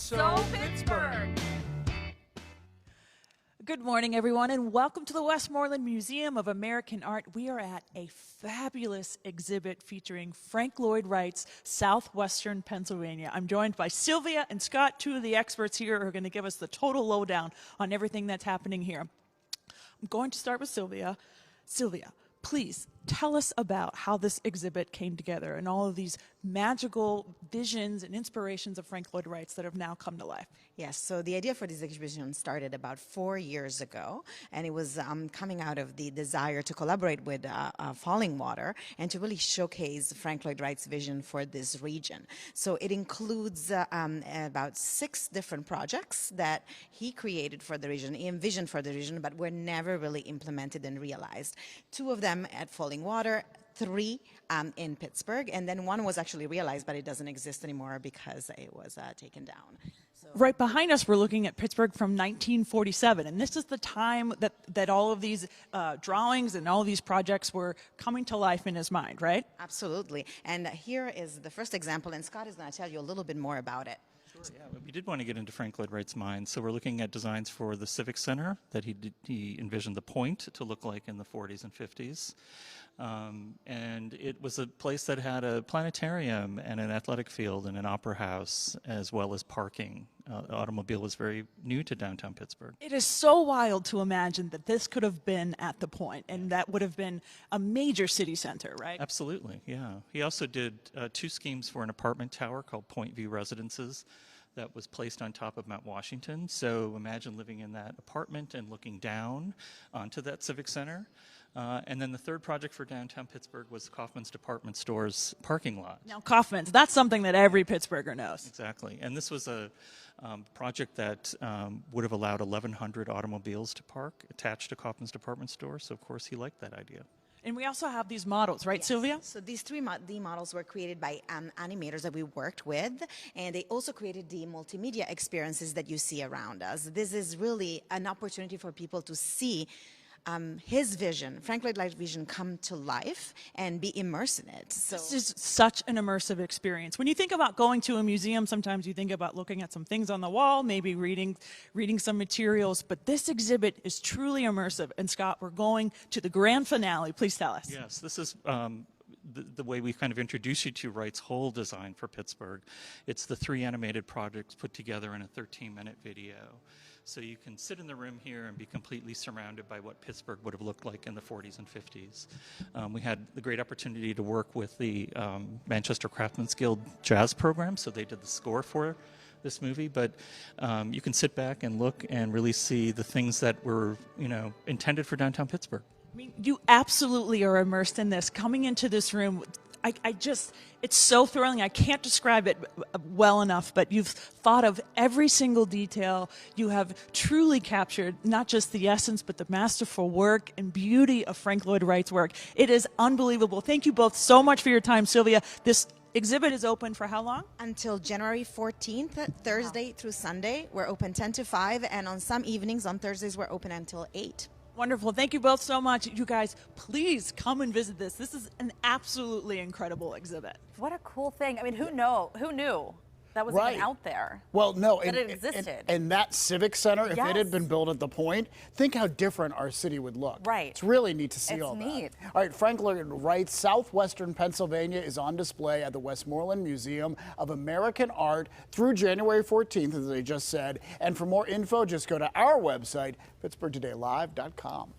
sSoPittsburgh. Good morning, everyone, and welcome to the Westmoreland Museum of American Art. We are at a fabulous exhibit featuring Frank Lloyd Wright's Southwestern Pennsylvania. I'm joined by Sylvia and Scott, two of the experts here who are going to give us the total lowdown on everything that's happening here. I'm going to start with Sylvia. Sylvia, please tell us about how this exhibit came together and all of these magical visions and inspirations of Frank Lloyd Wright's that have now come to life. Yes, so the idea for this exhibition started about 4 years ago, and it was coming out of the desire to collaborate with Falling Water and to really showcase Frank Lloyd Wright's vision for this region. So it includes about 6 different projects that he created for the region, he envisioned for the region, but were never really implemented and realized. 2 of them at Falling Water, 3 in Pittsburgh, and then 1 was actually realized, but it doesn't exist anymore because it was taken down. So right behind us, we're looking at Pittsburgh from 1947, and this is the time that all of these drawings and all of these projects were coming to life in his mind, right? Absolutely. And here is the first example, and Scott is going to tell you a little bit more about it. Sure, yeah, but we did want to get into Frank Lloyd Wright's mind, so we're looking at designs for the Civic Center that he envisioned the point to look like in the 40s and 50s. And it was a place that had a planetarium and an athletic field and an opera house, as well as parking. The automobile was very new to downtown Pittsburgh. It is so wild to imagine that this could have been at the point, and that would have been a major city center, right? Absolutely, yeah. He also did 2 schemes for an apartment tower called Point View Residences that was placed on top of Mount Washington. So imagine living in that apartment and looking down onto that Civic Center. And then the 3rd project for downtown Pittsburgh was Coffins Department Store's parking lot. Now, Coffins, that's something that every Pittsburgher knows. Exactly. And this was a project that would have allowed 1,100 automobiles to park attached to Coffins Department Store. So, of course, he liked that idea. And we also have these models, right, Yes. Sylvia? So these 3D models were created by animators that we worked with, and they also created the multimedia experiences that you see around us. This is really an opportunity for people to see his vision, Frank Lloyd Wright's vision, come to life and be immersed in it. So This is such an immersive experience. When you think about going to a museum, sometimes you think about looking at some things on the wall, maybe reading some materials, but this exhibit is truly immersive. And Scott, we're going to the grand finale. Please tell us. Yes, this is the way we kind of introduce you to Wright's whole design for Pittsburgh. It's the 3 animated projects put together in a 13-minute video. So you can sit in the room here and be completely surrounded by what Pittsburgh would have looked like in the 40s and 50s. We had the great opportunity to work with the Manchester Craftsmen's Guild jazz program, so they did the score for this movie, but you can sit back and look and really see the things that were, intended for downtown Pittsburgh. I mean, you absolutely are immersed in this. Coming into this room, it's so thrilling. I can't describe it well enough, but you've thought of every single detail. You have truly captured not just the essence, but the masterful work and beauty of Frank Lloyd Wright's work. It is unbelievable. Thank you both so much for your time, Sylvia. This exhibit is open for how long? until January 14th, Thursday through Sunday. We're open 10 to 5, and on some evenings, on Thursdays, we're open until 8. Wonderful. Thank you both so much. You guys, please come and visit this. This is an absolutely incredible exhibit. What a cool thing. I mean, who knew that was even out there? Well, no, that it existed. And that Civic Center, if Yes. it had been built at the point, think how different our city would look. Right. It's really neat to see It's all neat. that. All right, Frank Lloyd Wright's Southwestern Pennsylvania is on display at the Westmoreland Museum of American Art through January 14th, as I just said. And for more info, just go to our website, pittsburghtodaylive.com.